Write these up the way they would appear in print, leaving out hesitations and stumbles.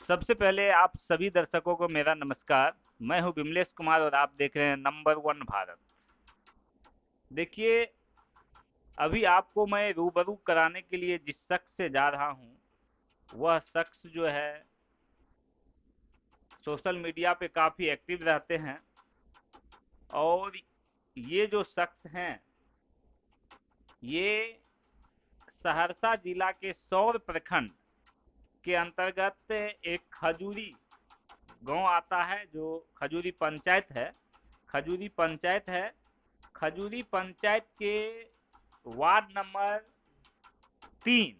सबसे पहले आप सभी दर्शकों को मेरा नमस्कार। मैं हूं विमलेश कुमार और आप देख रहे हैं नंबर वन भारत। देखिए, अभी आपको मैं रूबरू कराने के लिए जिस शख्स से जा रहा हूं, वह शख्स जो है सोशल मीडिया पे काफ़ी एक्टिव रहते हैं। और ये जो शख्स हैं, ये सहरसा जिला के सौर प्रखंड के अंतर्गत एक खजूरी गांव आता है, जो खजूरी पंचायत है। खजूरी पंचायत है। खजूरी पंचायत के वार्ड नंबर 3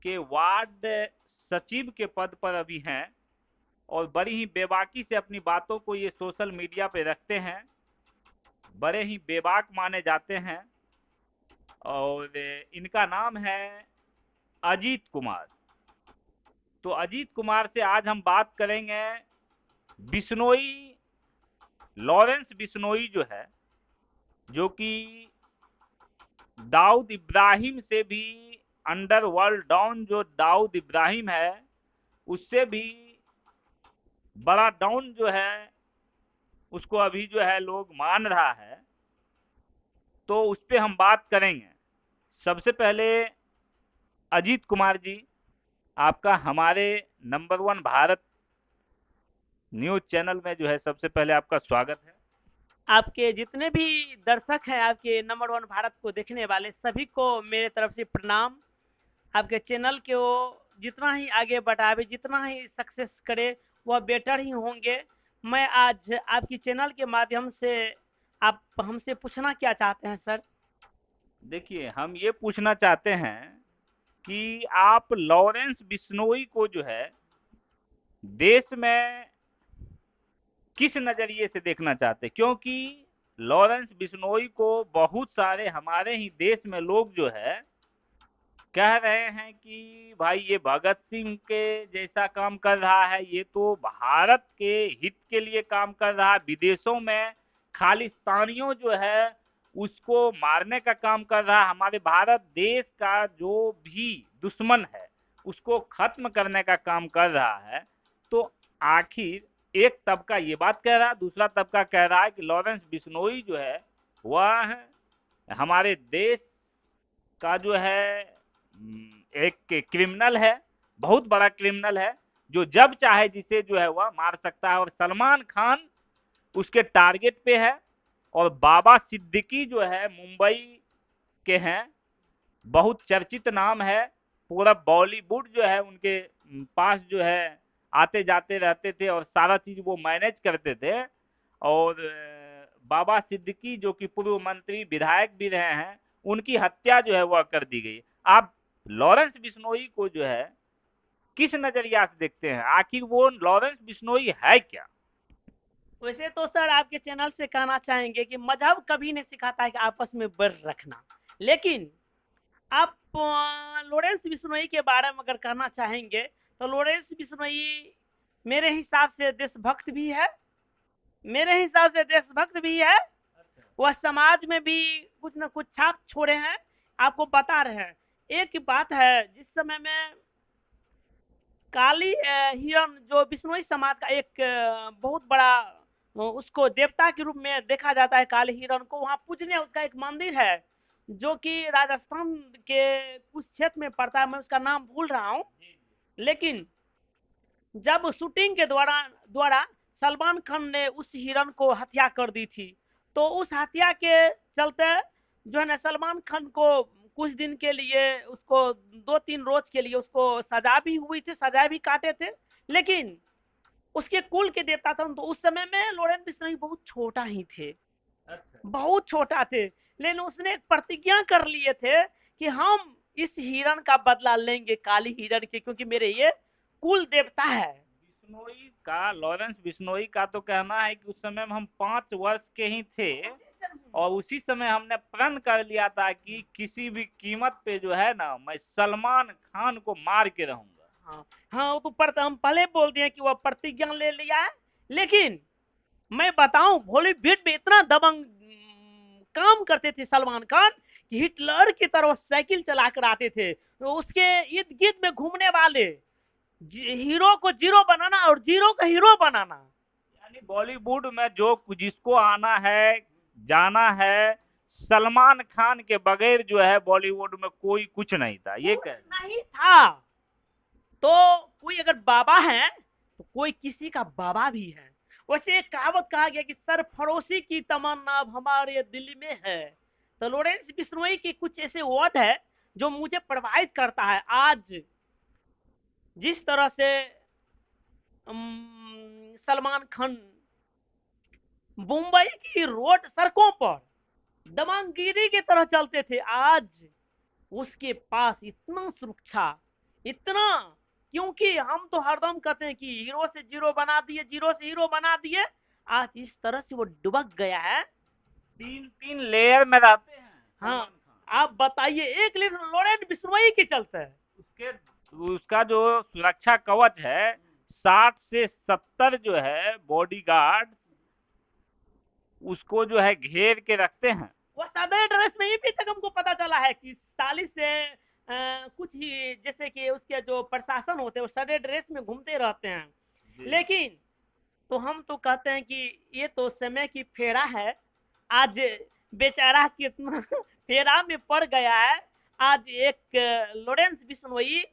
के वार्ड सचिव के पद पर अभी हैं और बड़ी ही बेबाकी से अपनी बातों को ये सोशल मीडिया पे रखते हैं। बड़े ही बेबाक माने जाते हैं और इनका नाम है अजीत कुमार। तो अजीत कुमार से आज हम बात करेंगे बिश्नोई, लॉरेंस बिश्नोई जो है, जो कि दाऊद इब्राहिम से भी अंडरवर्ल्ड डॉन जो दाऊद इब्राहिम है, उससे भी बड़ा डॉन जो है, उसको अभी जो है लोग मान रहा है। तो उस पर हम बात करेंगे। सबसे पहले अजीत कुमार जी, आपका हमारे number one Bharat news channel में जो है सबसे पहले आपका स्वागत है। आपके जितने भी दर्शक हैं, आपके नंबर वन भारत को देखने वाले सभी को मेरे तरफ से प्रणाम। आपके चैनल को जितना ही आगे बढ़ावे, जितना ही सक्सेस करे, वह बेटर ही होंगे। मैं आज आपकी चैनल के माध्यम से आप हमसे पूछना क्या चाहते हैं सर? देखिए, हम ये पूछना चाहते हैं कि आप लॉरेंस बिश्नोई को जो है देश में किस नजरिए से देखना चाहते हैं, क्योंकि लॉरेंस बिश्नोई को बहुत सारे हमारे ही देश में लोग जो है कह रहे हैं कि भाई ये भगत सिंह के जैसा काम कर रहा है, ये तो भारत के हित के लिए काम कर रहा है। विदेशों में खालिस्तानियों जो है उसको मारने का काम कर रहा है। हमारे भारत देश का जो भी दुश्मन है उसको खत्म करने का काम कर रहा है। तो आखिर एक तबका ये बात कह रहा है, दूसरा तबका कह रहा है कि लॉरेंस बिश्नोई जो है वह हमारे देश का जो है एक क्रिमिनल है, बहुत बड़ा क्रिमिनल है, जो जब चाहे जिसे जो है वह मार सकता है। और सलमान खान उसके टारगेट पे है। और बाबा सिद्दीकी जो है मुंबई के हैं, बहुत चर्चित नाम है। पूरा बॉलीवुड जो है उनके पास जो है आते जाते रहते थे और सारा चीज वो मैनेज करते थे। और बाबा सिद्दीकी जो कि पूर्व मंत्री विधायक भी रहे हैं, उनकी हत्या जो है वह कर दी गई। आप लॉरेंस बिश्नोई को जो है किस नजरिया से देखते हैं? आखिर वो लॉरेंस बिश्नोई है क्या? वैसे तो सर आपके चैनल से कहना चाहेंगे कि मजहब कभी नहीं सिखाता है कि आपस में बैर रखना। लेकिन आप लॉरेंस बिश्नोई के बारे में अगर कहना चाहेंगे, तो लॉरेंस बिश्नोई मेरे हिसाब से देशभक्त भी है। मेरे हिसाब से देशभक्त भी है। वह समाज में भी कुछ न कुछ छाप छोड़े हैं। आपको बता रहे हैं, एक बात है, जिस समय में काली हिरन जो बिश्नोई समाज का एक बहुत बड़ा उसको देवता के रूप में देखा जाता है। काली हिरन को वहाँ पूजने उसका एक मंदिर है, जो कि राजस्थान के कुछ क्षेत्र में पड़ता है। मैं उसका नाम भूल रहा हूँ। लेकिन जब शूटिंग के द्वारा द्वारा सलमान खान ने उस हिरन को हत्या कर दी थी, तो उस हत्या के चलते जो है ना, सलमान खान को कुछ दिन के लिए उसको 2-3 रोज के लिए उसको सजा भी हुई थी, सजा भी काटे थे। लेकिन उसके कुल के देवता था, तो उस समय में लॉरेंस बिश्नोई बहुत छोटा ही थे, अच्छा। बहुत छोटा थे। लेकिन उसने एक प्रतिज्ञा कर लिए थे कि हम इस हिरण का बदला लेंगे, काली हिरण के, क्योंकि मेरे ये कुल देवता है। बिश्नोई का, लॉरेंस बिश्नोई का तो कहना है कि उस समय में हम 5 वर्ष के ही थे और उसी समय हमने प्रण कर लिया था कि किसी भी कीमत पे जो है ना, मैं सलमान खान को मार के रहूंगा। हाँ, हाँ, वो तो हम पहले बोल दिए कि वह प्रतिज्ञा ले लिया है। लेकिन मैं बताऊं, बॉलीवुड में इतना दबंग काम करते थे सलमान खान कि हिटलर की तरह साइकिल चला कर आते थे। तो उसके इर्द गिर्द में घूमने वाले हीरो को जीरो बनाना और जीरो का हीरो बनाना। यानी बॉलीवुड में जो जिसको आना है, जाना है, सलमान खान के बगैर जो है बॉलीवुड में कोई कुछ नहीं था, ये कुछ कह। नहीं था। तो कोई अगर बाबा है तो कोई किसी का बाबा भी है। वैसे एक कहावत कहा गया कि सरफरोशी की तमन्ना अब हमारे दिल में है। तो लॉरेंस बिश्नोई के कुछ ऐसे वर्ड है जो मुझे प्रभावित करता है। आज जिस तरह से सलमान खान मुंबई की रोड सड़कों पर दबंगगिरी की तरह चलते थे, आज उसके पास इतना सुरक्षा, इतना, क्योंकि हम तो हरदम कहते हैं कि हीरो से जीरो बना दिए, जीरो से हीरो बना दिए। आज इस तरह से वो डुबक गया है। 3-3 लेयर में रहते हैं हाँ, सलमान खान। आप बताइए, एक लीटर लॉरेंस बिश्नोई के चलते है। उसके उसका जो सुरक्षा कवच है, 60 से 70 जो है बॉडीगार्ड उसको जो है घेर के रखते हैं। वो सादे ड्रेस में ही भी तक हमको पता चला है कि 40 से कुछ ही, जैसे कि उसके जो प्रशासन होते हैं वो सादे ड्रेस में घूमते रहते हैं। जी। लेकिन तो हम तो कहते हैं कि ये तो समय की फेरा है। आज बेचारा कितना फेरा में पड़ गया है। आज एक लॉरेंस बिश्नोई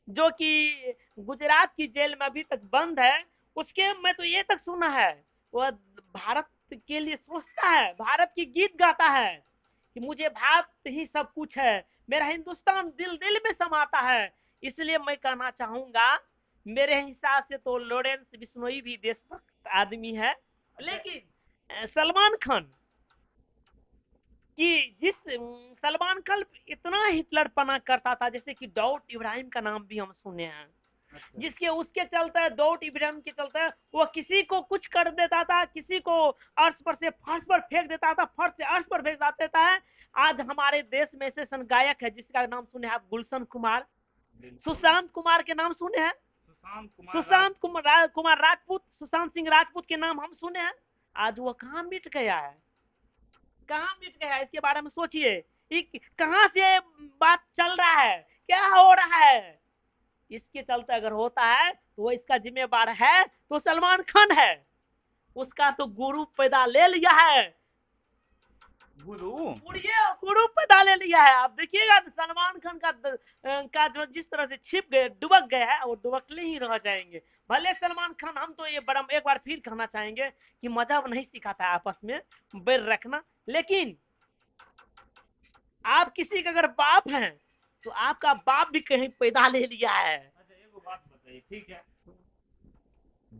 जो कि गुजरात की जेल में अभी तक बंद है, उसके मैं तो ये तक सुना है वह भारत के लिए सोचता है, भारत की गीत गाता है कि मुझे भारत ही सब कुछ है, मेरा हिंदुस्तान दिल दिल में समाता है। इसलिए मैं कहना चाहूंगा, मेरे हिसाब से तो लॉरेंस बिश्नोई भी देशभक्त आदमी है। लेकिन सलमान खान कि जिस सलमान खान इतना हिटलरपना करता था, जैसे कि दाऊद इब्राहिम का नाम भी हम सुने हैं, अच्छा। जिसके उसके चलते, दाऊद इब्राहिम के चलते वो किसी को कुछ कर देता था, किसी को अर्श पर से फर्श पर फेंक देता था, फर्श से अर्श पर भेज देता है। आज हमारे देश में ऐसे गायक है जिसका नाम सुने हैं आप, गुलशन कुमार, सुशांत कुमार के नाम सुने हैं, कुमार राजपूत, सुशांत सिंह राजपूत के नाम हम सुने हैं। आज वो कहाँ मिट गया है, कहाँ मिट गया है, इसके बारे में सोचिए। कहाँ से बात चल रहा है, क्या हो रहा है। इसके चलते अगर होता है तो वो इसका जिम्मेवार है तो सलमान खान है। उसका तो गुरु पैदा ले लिया है, गुरु। गुरु पैदा ले लिया है। आप देखिएगा सलमान खान का जो जिस तरह से छिप गए, डुबक गए हैं, वो डुबकले ही रह जाएंगे। भले सलमान खान, हम तो ये बड़ा एक बार फिर कहना चाहेंगे कि मजहब नहीं सिखाता है आपस में बैर रखना, लेकिन आप किसी का अगर बाप हैं तो आपका बाप भी कहीं पैदा ले लिया है। अच्छा, एक बात बताइए, ठीक है,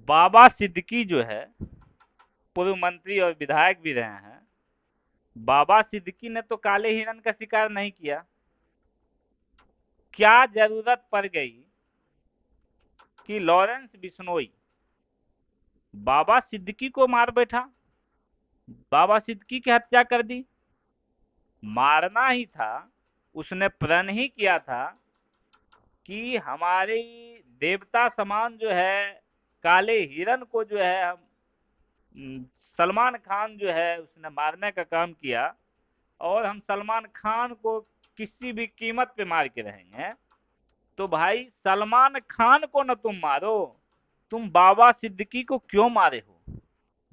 बाबा सिद्दीकी जो है पूर्व मंत्री और विधायक भी रहे हैं, बाबा सिद्दीकी ने तो काले हिरन का शिकार नहीं किया। क्या जरूरत पड़ गई कि लॉरेंस बिश्नोई बाबा सिद्दीकी को मार बैठा, बाबा सिद्दीकी की हत्या कर दी। मारना ही था, उसने प्रण ही किया था कि हमारे देवता समान जो है काले हिरन को जो है हम सलमान खान जो है उसने मारने का काम किया, और हम सलमान खान को किसी भी कीमत पे मार के रहेंगे। तो भाई सलमान खान को न तुम मारो, तुम बाबा सिद्दीकी को क्यों मारे हो,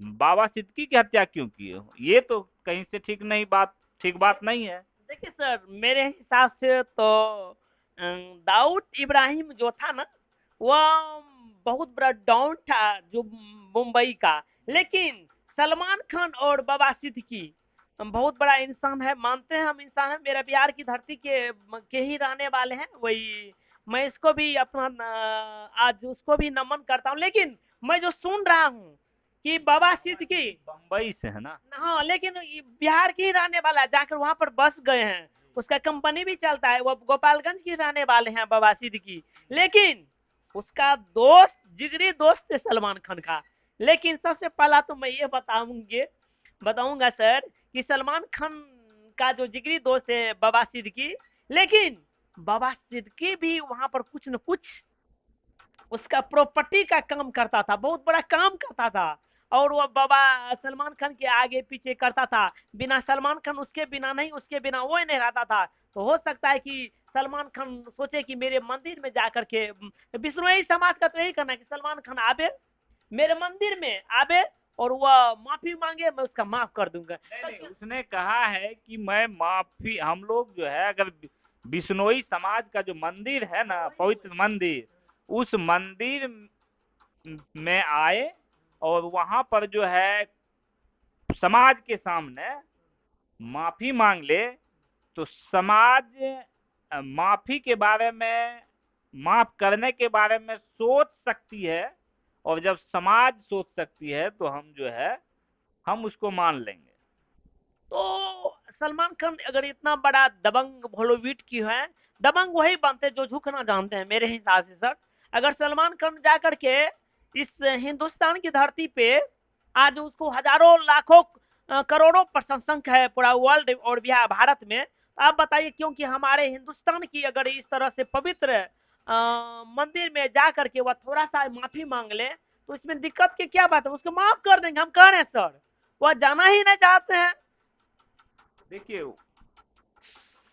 बाबा सिद्दीकी की हत्या क्यों किए हो, ये तो कहीं से ठीक बात नहीं है। देखिए सर, मेरे हिसाब से तो दाऊद इब्राहिम जो था ना, वह बहुत बड़ा डॉन था जो मुंबई का। लेकिन सलमान खान और बाबा सिद्दीकी बहुत बड़ा इंसान है, मानते हैं हम इंसान है, मेरा बिहार की धरती के ही रहने वाले हैं। वही मैं इसको भी अपना आज उसको भी नमन करता हूँ। लेकिन मैं जो सुन रहा हूँ कि बाबा सिद्दीकी, बम्बई से है ना। हाँ, लेकिन बिहार की ही रहने वाला है, जाकर वहां पर बस गए हैं, उसका कंपनी भी चलता है, वो गोपालगंज के रहने वाले हैं बाबा सिद्दीकी। लेकिन उसका दोस्त, जिगरी दोस्त है सलमान खान का। लेकिन सबसे पहला तो मैं ये बताऊंगा सर कि सलमान खान का जो जिगरी दोस्त है बाबा सिद्दीकी, लेकिन बाबा सिद्दीकी भी वहां पर कुछ न कुछ उसका प्रॉपर्टी का काम करता था, बहुत बड़ा काम करता था। और वो बाबा सलमान खान के आगे पीछे करता था, बिना सलमान खान उसके बिना नहीं, उसके बिना वो नहीं रहता था। तो हो सकता है कि सलमान खान सोचे कि मेरे मंदिर में जाकर के बिश्नोई समाज का तो यही कहना है कि सलमान खान आवे, मेरे मंदिर में आवे और वह माफी मांगे, मैं उसका माफ कर दूंगा। नहीं, उसने कहा है कि मैं माफी, हम लोग जो है अगर बिश्नोई समाज का जो मंदिर है ना, पवित्र मंदिर, उस मंदिर में आए और वहां पर जो है समाज के सामने माफी मांग ले, तो समाज माफी के बारे में, माफ करने के बारे में सोच सकती है, और जब समाज सोच सकती है तो हम जो है हम उसको मान लेंगे। तो सलमान खान अगर इतना बड़ा दबंग बॉलीवुड की है, दबंग वही बनते जो झुकना जानते हैं मेरे हिसाब से सर। अगर सलमान खान जाकर के इस हिंदुस्तान की धरती पे आज उसको हजारों लाखों करोड़ों प्रशंसक है पूरा वर्ल्ड और बिहार भारत में, तो आप बताइए क्योंकि हमारे हिंदुस्तान की अगर इस तरह से पवित्र मंदिर में जा करके वह थोड़ा सा माफी मांग ले तो इसमें दिक्कत की क्या बात है, उसको माफ कर देंगे, हम कह रहे हैं सर। वह जाना ही नहीं चाहते हैं। देखिए,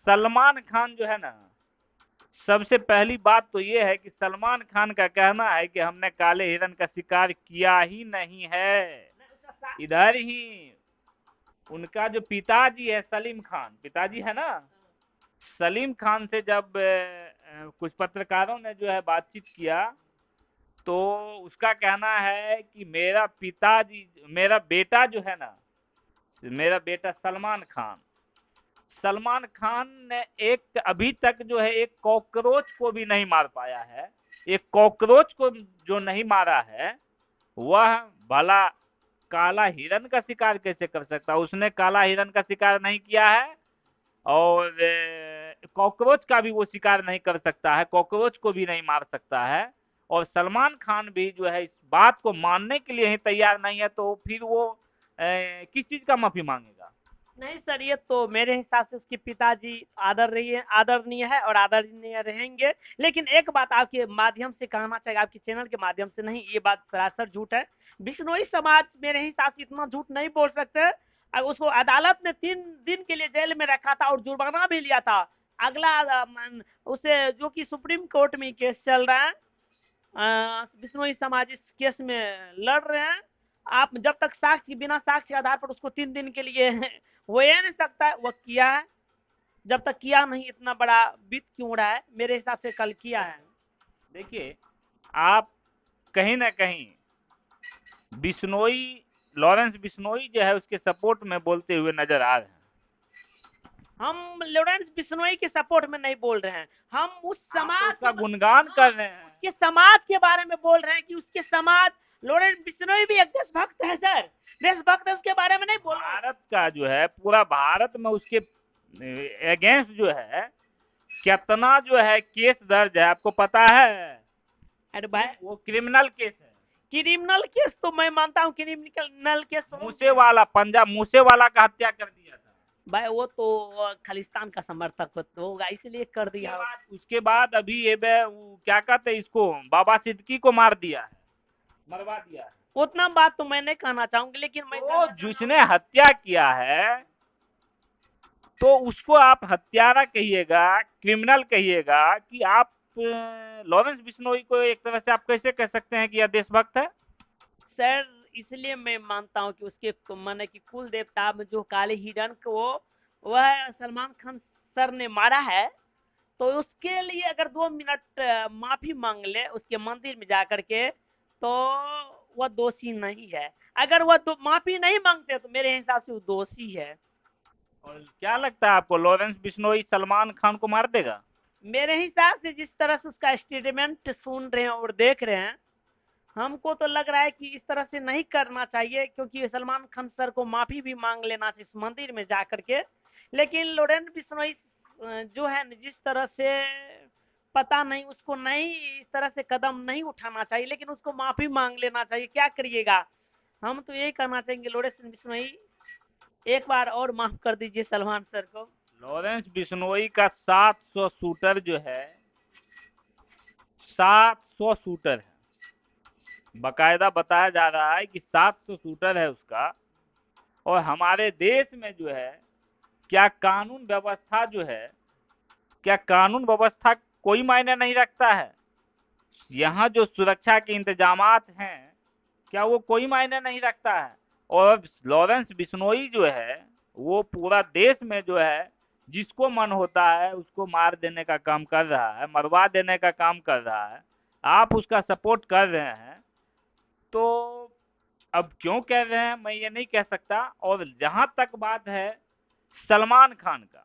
सलमान खान जो है ना, सबसे पहली बात तो ये है कि सलमान खान का कहना है कि हमने काले हिरन का शिकार किया ही नहीं है। इधर ही उनका जो पिताजी है सलीम खान, पिताजी है ना, सलीम खान से जब कुछ पत्रकारों ने जो है बातचीत किया, तो उसका कहना है कि मेरा पिताजी, मेरा बेटा जो है ना, मेरा बेटा सलमान खान ने एक अभी तक जो है एक कॉकरोच को भी नहीं मार पाया है। एक कॉकरोच को जो नहीं मारा है, वह भला काला हिरन का शिकार कैसे कर सकता है? उसने काला हिरन का शिकार नहीं किया है, और कॉकरोच का भी वो शिकार नहीं कर सकता है, कॉकरोच को भी नहीं मार सकता है। और सलमान खान भी जो है इस बात को मानने के लिए ही तैयार नहीं है, तो फिर वो किस चीज का माफी मांगेगा? नहीं सर, ये तो मेरे हिसाब से उसके पिताजी आदरणीय है और आदरणीय रहेंगे। लेकिन एक बात आपके माध्यम से कहना चाहिए, आपके चैनल के माध्यम से नहीं, ये बात सरासर झूठ है। बिश्नोई समाज मेरे हिसाब से इतना झूठ नहीं बोल सकते। उसको अदालत ने 3 दिन के लिए जेल में रखा था और जुर्माना भी लिया था। अगला उसे जो कि सुप्रीम कोर्ट में केस चल रहा है, बिश्नोई समाज इस केस में लड़ रहे हैं। आप जब तक साक्ष्य, बिना साक्ष्य के आधार पर उसको 3 दिन के लिए वो ये नहीं सकता है, वह किया है। जब तक किया नहीं, इतना बड़ा बीत क्यों रहा है, मेरे हिसाब से कल किया है। देखिए, आप कहीं ना कहीं बिश्नोई, लॉरेंस बिश्नोई जो है उसके सपोर्ट में बोलते हुए नजर आ रहे हैं। हम लॉरेंस बिश्नोई के सपोर्ट में नहीं बोल रहे हैं, हम उस आप तो समाज उसका गुणगान कर रहे हैं। उसके समाज के बारे में बोल रहे हैं कि उसके समाज, लॉरेंस बिश्नोई भी एक देशभक्त है सर, देशभक्त है, उसके बारे में नहीं बोल रहे हैं। भारत का जो है, पूरा भारत में उसके अगेंस्ट जो है कितना जो है केस दर्ज है, आपको पता है? अरे भाई, वो क्रिमिनल केस है। क्रिमिनल केस तो मैं मानता हूँ, क्रिमिनल केस मूसेवाला, पंजाब मूसेवाला का हत्या कर दिया था। भाई, वो तो खालिस्तान का समर्थक होगा इसलिए कर दिया। उसके बाद अभी ये क्या कहते हैं इसको, बाबा सिद्दीकी को मार दिया है, मरवा दिया है। उतना बात तो मैं नहीं कहना चाहूंगी, लेकिन मैं तो जिसने हत्या किया है, तो उसको आप हत्यारा कहिएगा, क्रिमिनल कहिएगा, कि आप लॉरेंस बिश्नोई को एक तरह से आप कैसे कह सकते हैं कि यह देशभक्त है? सर, इसलिए मैं मानता हूँ कि उसके माने कि कुल देवता में जो काले हिरन को वह सलमान खान सर ने मारा है, तो उसके लिए अगर 2 मिनट माफी मांग ले उसके मंदिर में जाकर के, तो वह दोषी नहीं है। अगर वह माफी नहीं मांगते तो मेरे हिसाब से वो दोषी है। और क्या लगता है आपको, लॉरेंस बिश्नोई सलमान खान को मार देगा? मेरे हिसाब से जिस तरह से उसका स्टेटमेंट सुन रहे हैं और देख रहे हैं, हमको तो लग रहा है कि इस तरह से नहीं करना चाहिए, क्योंकि सलमान खान सर को माफी भी मांग लेना चाहिए इस मंदिर में जाकर के। लेकिन लॉरेंस बिश्नोई जो है जिस तरह से, पता नहीं, उसको नहीं इस तरह से कदम नहीं उठाना चाहिए, लेकिन उसको माफी मांग लेना चाहिए। क्या करिएगा, हम तो यही करना चाहेंगे, लॉरेंस बिश्नोई एक बार और माफ कर दीजिए सलमान सर को। लॉरेंस बिश्नोई का 700 शूटर जो है, 700 शूटर है, बकायदा बताया जा रहा है कि 700 शूटर है उसका। और हमारे देश में जो है क्या कानून व्यवस्था जो है क्या कानून व्यवस्था कोई मायने नहीं रखता है? यहाँ जो सुरक्षा के इंतजामात हैं, क्या वो कोई मायने नहीं रखता है? और लॉरेंस बिश्नोई जो है, वो पूरा देश में जो है, जिसको मन होता है उसको मार देने का काम कर रहा है, मरवा देने का काम कर रहा है। आप उसका सपोर्ट कर रहे हैं, तो अब क्यों कह रहे हैं मैं ये नहीं कह सकता। और जहां तक बात है सलमान खान का,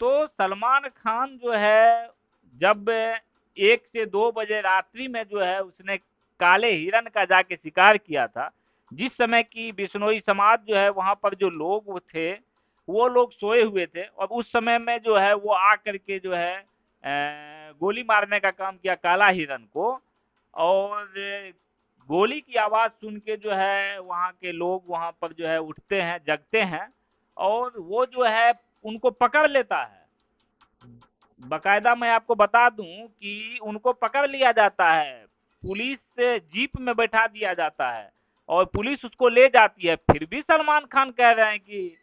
तो सलमान खान जो है, जब 1 से 2 बजे रात्रि में जो है उसने काले हिरन का जाके शिकार किया था, जिस समय की बिश्नोई समाज जो है वहां पर जो लोग थे, वो लोग सोए हुए थे, और उस समय में जो है वो आ करके जो है गोली मारने का काम किया काला हिरन को। और गोली की आवाज सुन के जो है वहां के लोग वहां पर जो है उठते हैं, जगते हैं, और वो जो है उनको पकड़ लेता है। बकायदा मैं आपको बता दूं कि उनको पकड़ लिया जाता है, पुलिस से जीप में बैठा दिया जाता है, और पुलिस उसको ले जाती है। फिर भी सलमान खान कह रहे हैं कि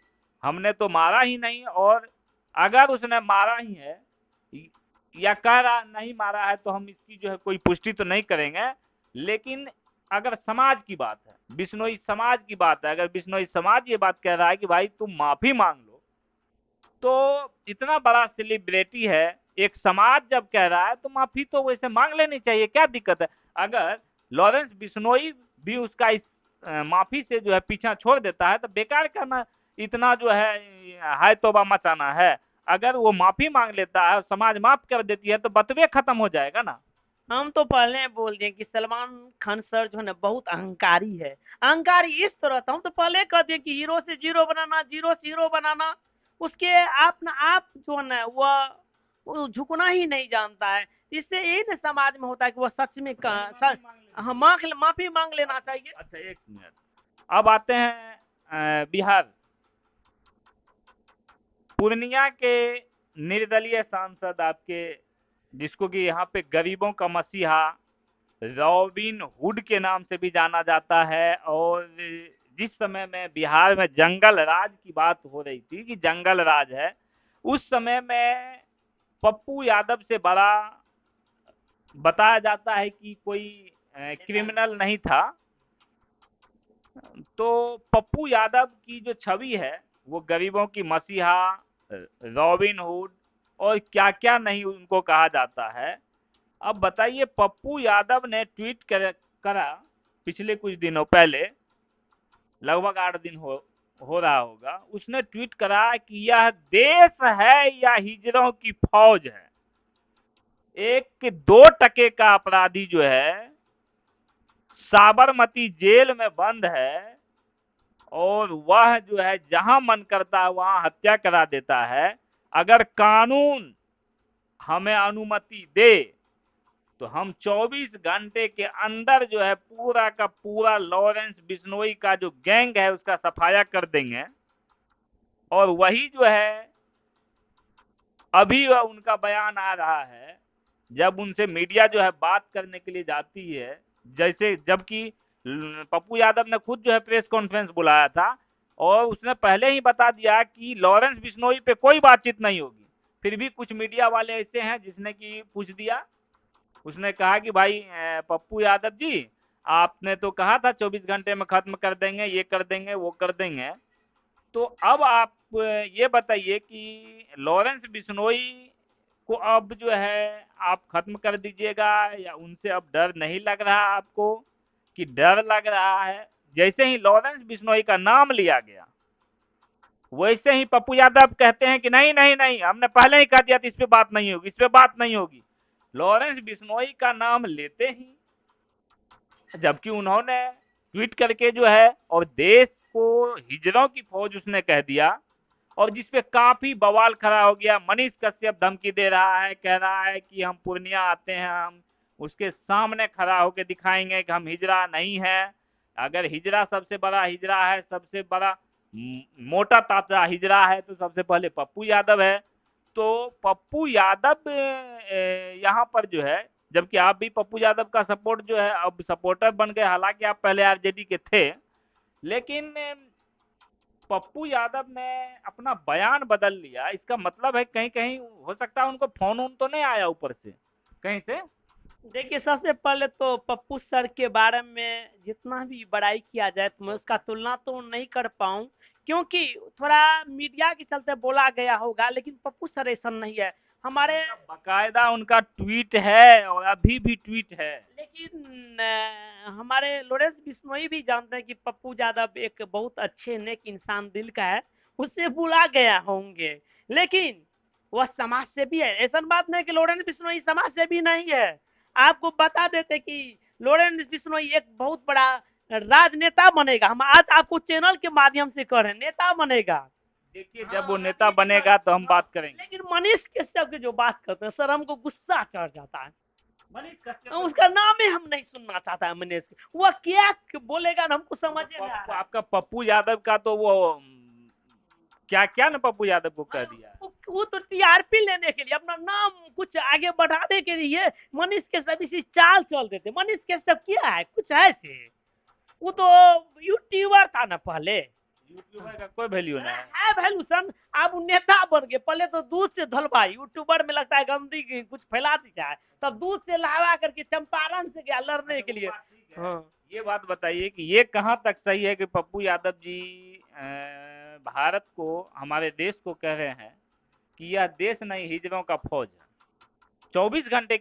हमने तो मारा ही नहीं, और अगर उसने मारा ही है या कह रहा नहीं मारा है, तो हम इसकी जो है कोई पुष्टि तो नहीं करेंगे। लेकिन अगर समाज की बात है, बिश्नोई समाज की बात है, अगर बिश्नोई समाज ये बात कह रहा है कि भाई तुम माफी मांग लो, तो इतना बड़ा सेलिब्रिटी है, एक समाज जब कह रहा है तो माफी तो वैसे मांग लेनी चाहिए, क्या दिक्कत है? अगर लॉरेंस बिश्नोई भी उसका इस माफी से जो है पीछा छोड़ देता है, तो बेकार करना, इतना जो है तौबा मचाना है। अगर वो माफी मांग लेता है, समाज माफ कर देती है, तो बतवे खत्म हो जाएगा ना। हम तो पहले बोल दिए कि सलमान खान सर जो है ना बहुत अहंकारी है। अहंकारी इस तरह था, हम तो पहले कह दिए कि हीरो से जीरो बनाना, जीरो से हीरो बनाना। उसके आप ना आप जो है ना वो झुकना ही नहीं जानता है। इससे यही ना समाज में होता है कि वो सच में हाँ, माफी मांग लेना चाहिए। अच्छा, एक मिनट। अब आते हैं बिहार। पूर्णिया के निर्दलीय सांसद आपके, जिसको कि यहाँ पे गरीबों का मसीहा रॉबिन हुड के नाम से भी जाना जाता है, और जिस समय में बिहार में जंगल राज की बात हो रही थी कि जंगल राज है, उस समय में पप्पू यादव से बड़ा बताया जाता है कि कोई क्रिमिनल नहीं था। तो पप्पू यादव की जो छवि है, वो गरीबों की मसीहा, रॉबिन हुड, और क्या क्या नहीं उनको कहा जाता है। अब बताइए, पप्पू यादव ने करा पिछले कुछ दिनों पहले, लगभग 8 दिन हो रहा होगा, उसने ट्वीट करा कि यह देश है या हिजड़ों की फौज है। एक 2 टके का अपराधी जो है साबरमती जेल में बंद है, और वह जो है जहां मन करता है वहां हत्या करा देता है। अगर कानून हमें अनुमति दे, तो हम 24 घंटे के अंदर जो है पूरा का पूरा लॉरेंस बिश्नोई का जो गैंग है उसका सफाया कर देंगे। और वही जो है अभी वह उनका बयान आ रहा है, जब उनसे मीडिया जो है बात करने के लिए जाती है, जैसे जबकि पप्पू यादव ने खुद जो है प्रेस कॉन्फ्रेंस बुलाया था, और उसने पहले ही बता दिया कि लॉरेंस बिश्नोई पे कोई बातचीत नहीं होगी। फिर भी कुछ मीडिया वाले ऐसे हैं जिसने कि पूछ दिया। उसने कहा कि भाई पप्पू यादव जी, आपने तो कहा था 24 घंटे में खत्म कर देंगे, ये कर देंगे, वो कर देंगे। तो अब आप ये बताइए कि लॉरेंस बिश्नोई को अब जो है आप खत्म कर दीजिएगा, या उनसे अब डर नहीं लग रहा आपको, कि डर लग रहा है? जैसे ही लॉरेंस बिश्नोई का नाम लिया गया, वैसे ही पप्पू यादव कहते हैं कि नहीं नहीं नहीं, हमने पहले ही कह दिया था इस पे बात नहीं होगी, इस पे बात नहीं होगी। लॉरेंस बिश्नोई का नाम लेते ही, जबकि उन्होंने ट्वीट करके जो है और देश को हिजड़ों की फौज उसने कह दिया, और जिसपे काफी बवाल खड़ा हो गया। मनीष कश्यप धमकी दे रहा है, कह रहा है कि हम पूर्णिया आते हैं, हम उसके सामने खड़ा होकर दिखाएंगे कि हम हिजड़ा नहीं है। अगर हिजड़ा सबसे बड़ा हिजड़ा है, सबसे बड़ा मोटा ताजा हिजड़ा है, तो सबसे पहले पप्पू यादव है। तो पप्पू यादव यहाँ पर जो है, जबकि आप भी पप्पू यादव का सपोर्ट जो है अब सपोर्टर बन गए, हालांकि आप पहले आरजेडी के थे, लेकिन पप्पू यादव ने अपना बयान बदल लिया, इसका मतलब है कहीं कहीं हो सकता है उनको फोन वोन तो नहीं आया ऊपर से कहीं से। देखिए, सबसे पहले तो पप्पू सर के बारे में जितना भी बड़ाई किया जाए तो मैं उसका तुलना तो नहीं कर पाऊँ, क्योंकि थोड़ा मीडिया के चलते बोला गया होगा, लेकिन पप्पू सर ऐसा नहीं है हमारे। बकायदा उनका ट्वीट है और अभी भी ट्वीट है। लेकिन हमारे लॉरेंस बिश्नोई भी जानते हैं कि पप्पू यादव एक बहुत अच्छे नेक इंसान दिल का है, उससे बुला गया होंगे, लेकिन वह समाज सेवी है। ऐसा बात नहीं कि लॉरेंस बिश्नोई समाज सेवी नहीं है। आपको बता देते कि लॉरेंस बिश्नोई एक बहुत बड़ा राजनेता बनेगा। हम आज आपको चैनल के माध्यम से कह रहे हैं, नेता बनेगा। देखिए जब वो नेता बनेगा तो हम बात करेंगे। लेकिन मनीष कश्यप की जो बात करते हैं सर, हमको गुस्सा चढ़ जाता है। मनीष कश्यप उसका नाम ही हम नहीं सुनना चाहता है मनीष। वह क्या बोलेगा ना, हमको समझ में आ रहा है। आपका पप्पू यादव का तो वो क्या क्या ना पप्पू यादव को कह दिया। वो तो टीआरपी लेने के लिए, अपना नाम कुछ आगे बढ़ाने के लिए मनीष कश्यप इसी चाल चल देते। मनीष कश्यप क्या है, कुछ है से? वो तो यूट्यूबर था ना पहले। यूट्यूबर का कोई वैल्यू नहीं है वैल्यू सन। अब नेता बन गए। पहले तो दूध से धलवा, यूट्यूबर में लगता है गंदगी कुछ फैला दी जाए, तब दूध से लहवा करके चंपारण से गया लड़ने के लिए। हाँ, ये बात बताइए कि ये कहाँ तक सही है कि पप्पू यादव जी भारत को, हमारे देश को कह रहे हैं कि यह देश नहीं हिजड़ों का फौज है। 24 घंटे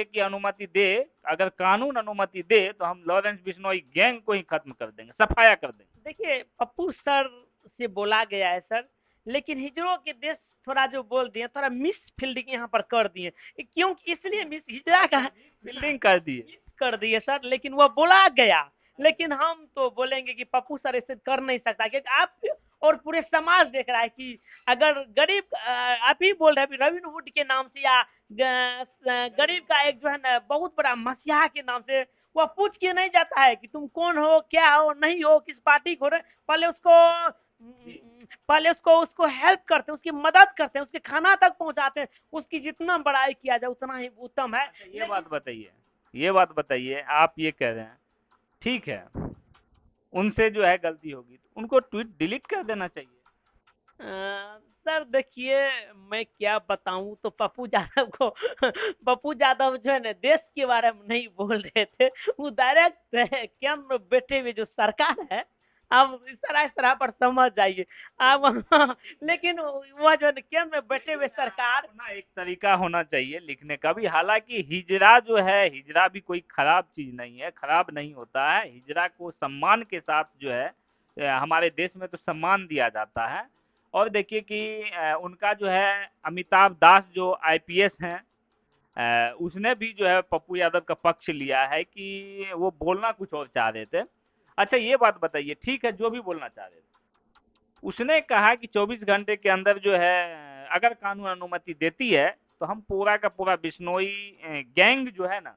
की अनुमति दे, अगर कानून अनुमति दे तो हम लॉरेंस बिश्नोई गैंग को ही खत्म कर देंगे, सफाया कर देंगे। देखिए पप्पू सर से बोला गया है सर, लेकिन हिजड़ों के देश थोड़ा जो बोल दिए, थोड़ा मिस फील्डिंग यहाँ पर कर दिए। क्योंकि इसलिए मिस हिजड़ा का फील्डिंग कर दिए, मिस कर दिए सर, लेकिन वह बोला गया। लेकिन हम तो बोलेंगे कि पप्पू सर ऐसे कर नहीं सकता, क्योंकि आप और पूरे समाज देख रहा है कि अगर गरीब आप ही बोल रहे हैं रविन हुड के नाम से, या गरीब का एक जो है ना बहुत बड़ा मसीहा के नाम से, वह पूछ के नहीं जाता है कि तुम कौन हो, क्या हो, नहीं हो, किस पार्टी को रहे। पहले उसको उसको हेल्प करते हैं, उसकी मदद करते हैं, उसके खाना तक पहुंचाते हैं। उसकी जितना बड़ाई किया जाए उतना ही उत्तम है। ये बात बताइए, ये बात बताइए, आप ये कह रहे हैं ठीक है, उनसे जो है गलती होगी तो उनको ट्वीट डिलीट कर देना चाहिए। सर देखिए, मैं क्या बताऊं, तो पप्पू यादव को पप्पू यादव जो है ना देश के बारे में नहीं बोल रहे थे, वो डायरेक्ट केंद्र में बैठे हुए जो सरकार है, आप इस तरह पर समझ जाइए आप। लेकिन वह जो है ना केंद्र में बैठे हुए सरकार, अपना एक तरीका होना चाहिए लिखने का भी। हालांकि हिजरा जो है, हिजरा भी कोई खराब चीज नहीं है, खराब नहीं होता है। हिजरा को सम्मान के साथ जो है हमारे देश में तो सम्मान दिया जाता है। और देखिए कि उनका जो है अमिताभ दास जो आईपीएस हैं, उसने भी जो है पप्पू यादव का पक्ष लिया है कि वो बोलना कुछ और चाह रहे थे। अच्छा ये बात बताइए, ठीक है जो भी बोलना चाह रहे थे, उसने कहा कि 24 घंटे के अंदर जो है अगर कानून अनुमति देती है तो हम पूरा का पूरा बिश्नोई गैंग जो है ना,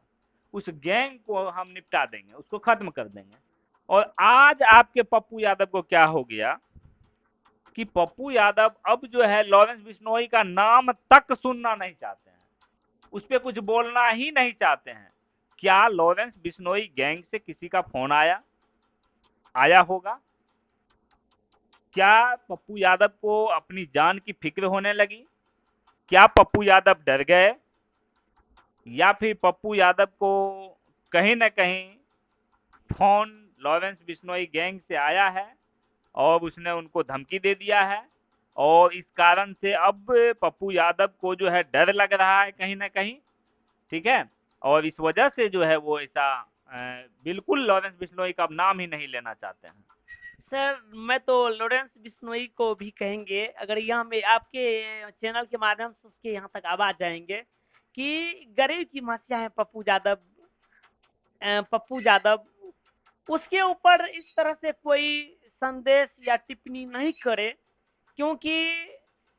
उस गैंग को हम निपटा देंगे, उसको खत्म कर देंगे। और आज आपके पप्पू यादव को क्या हो गया कि पप्पू यादव अब जो है लॉरेंस बिश्नोई का नाम तक सुनना नहीं चाहते हैं, उस पर कुछ बोलना ही नहीं चाहते हैं। क्या लॉरेंस बिश्नोई गैंग से किसी का फोन आया आया होगा? क्या पप्पू यादव को अपनी जान की फिक्र होने लगी? क्या पप्पू यादव डर गए? या फिर पप्पू यादव को कहीं ना कहीं फोन लॉरेंस बिश्नोई गैंग से आया है और उसने उनको धमकी दे दिया है, और इस कारण से अब पप्पू यादव को जो है डर लग रहा है कहीं ना कहीं, ठीक है, और इस वजह से जो है वो ऐसा बिल्कुल लॉरेंस बिश्नोई का अब नाम ही नहीं लेना चाहते हैं। सर मैं तो लॉरेंस बिश्नोई को भी कहेंगे, अगर यहाँ में आपके चैनल के माध्यम से उसके यहाँ तक आवाज जाएंगे कि गरीब की मसीहा है पप्पू यादव। पप्पू यादव उसके ऊपर इस तरह से कोई संदेश या टिप्पणी नहीं करे, क्योंकि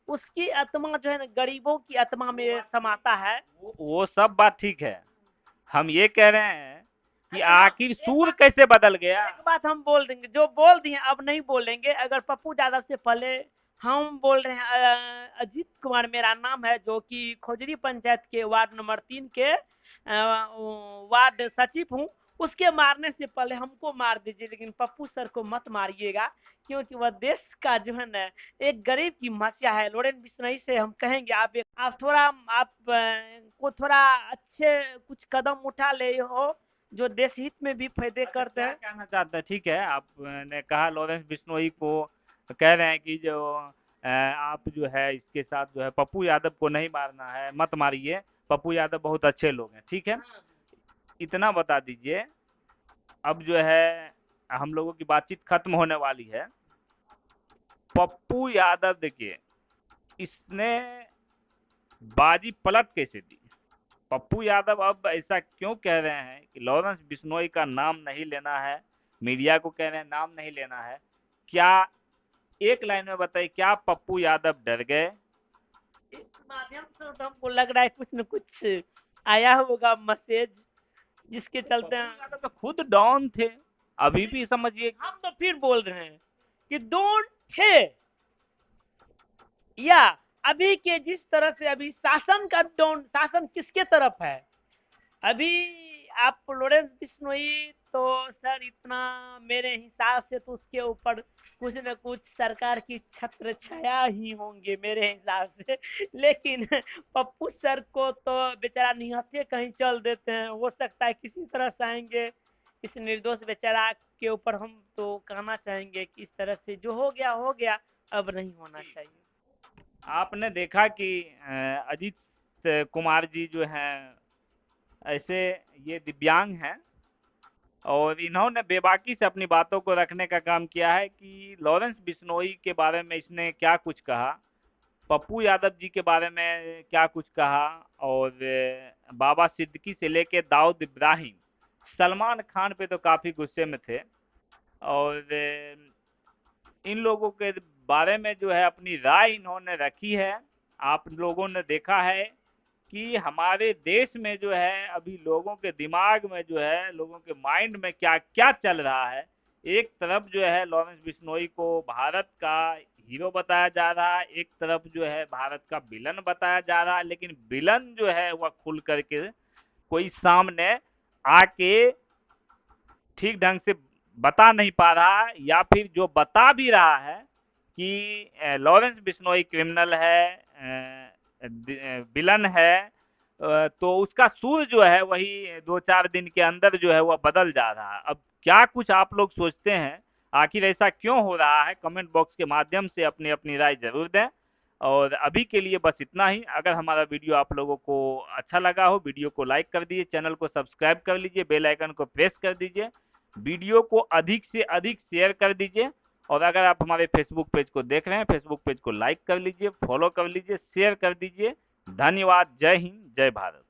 उसकी आत्मा जो है ना गरीबों की आत्मा में समाता है। वो सब बात ठीक है, हम ये कह रहे हैं कि आखिर सूर कैसे बदल गया। एक बात हम बोल देंगे, जो बोल दिए अब नहीं बोलेंगे। अगर पप्पू यादव से पहले हम बोल रहे हैं, अजीत कुमार मेरा नाम है, जो कि खोजरी पंचायत के वार्ड नंबर 3 के वार्ड सचिव हूँ। उसके मारने से पहले हमको मार दीजिए, लेकिन पप्पू सर को मत मारिएगा, क्योंकि वह देश का जो है ना एक गरीब की समस्या है। लॉरेंस बिश्नोई से हम कहेंगे आप थोड़ा को थोड़ा अच्छे कुछ कदम उठा ले हो जो देश हित में भी फायदे अच्छा, करते क्या हैं। कहना चाहते हैं? ठीक है, आपने कहा लॉरेंस बिश्नोई को कह रहे हैं कि जो आप जो है इसके साथ जो है पप्पू यादव को नहीं मारना है, मत मारिए, पप्पू यादव बहुत अच्छे लोग हैं, ठीक है। इतना बता दीजिए, अब जो है हम लोगों की बातचीत खत्म होने वाली है। पप्पू यादव देखिए, इसने बाजी पलट कैसे दी? पप्पू यादव अब ऐसा क्यों कह रहे हैं कि लॉरेंस बिश्नोई का नाम नहीं लेना है, मीडिया को कह रहे हैं नाम नहीं लेना है? क्या एक लाइन में बताइए, क्या पप्पू यादव डर गए? इस माध्यम से तो हमको लग रहा है कुछ न कुछ आया होगा मैसेज, जिसके चलते पप्पू यादव तो खुद डॉन थे, अभी भी समझिए। हम तो फिर बोल रहे हैं कि डोंट थे, या अभी के जिस तरह से अभी शासन का डोंट, शासन किसके तरफ है? अभी आप लॉरेंस बिश्नोई तो सर इतना, मेरे हिसाब से तो उसके ऊपर कुछ न कुछ सरकार की छत्र छाया ही होंगे मेरे हिसाब से। लेकिन पप्पू सर को तो बेचारा निहत्थे कहीं चल देते हैं, हो सकता है किसी तरह से आएंगे इस निर्दोष बेचारा के ऊपर। हम तो कहना चाहेंगे कि इस तरह से जो हो गया, अब नहीं होना चाहिए। आपने देखा कि अजीत कुमार जी जो हैं, ऐसे ये दिव्यांग हैं और इन्होंने बेबाकी से अपनी बातों को रखने का काम किया है कि लॉरेंस बिश्नोई के बारे में इसने क्या कुछ कहा, पप्पू यादव जी के बारे में क्या कुछ कहा, और बाबा सिद्दीकी से लेके दाऊद इब्राहिम, सलमान खान पे तो काफ़ी गुस्से में थे, और इन लोगों के बारे में जो है अपनी राय इन्होंने रखी है। आप लोगों ने देखा है कि हमारे देश में जो है अभी लोगों के दिमाग में जो है, लोगों के माइंड में क्या क्या चल रहा है। एक तरफ जो है लॉरेंस बिश्नोई को भारत का हीरो बताया जा रहा है, एक तरफ जो है भारत का विलन बताया जा रहा है, लेकिन विलन जो है वह खुल करके कोई सामने आके ठीक ढंग से बता नहीं पा रहा है, या फिर जो बता भी रहा है कि लॉरेंस बिश्नोई क्रिमिनल है, विलन है, तो उसका सुर जो है वही 2-4 दिन के अंदर जो है वह बदल जा रहा है। अब क्या कुछ आप लोग सोचते हैं, आखिर ऐसा क्यों हो रहा है? कमेंट बॉक्स के माध्यम से अपनी अपनी राय जरूर दें। और अभी के लिए बस इतना ही। अगर हमारा वीडियो आप लोगों को अच्छा लगा हो, वीडियो को लाइक कर दीजिए, चैनल को सब्सक्राइब कर लीजिए, बेल आइकन को प्रेस कर दीजिए, वीडियो को अधिक से अधिक शेयर कर दीजिए। और अगर आप हमारे फेसबुक पेज को देख रहे हैं, फेसबुक पेज को लाइक कर लीजिए, फॉलो कर लीजिए, शेयर कर दीजिए। धन्यवाद। जय हिंद, जय भारत।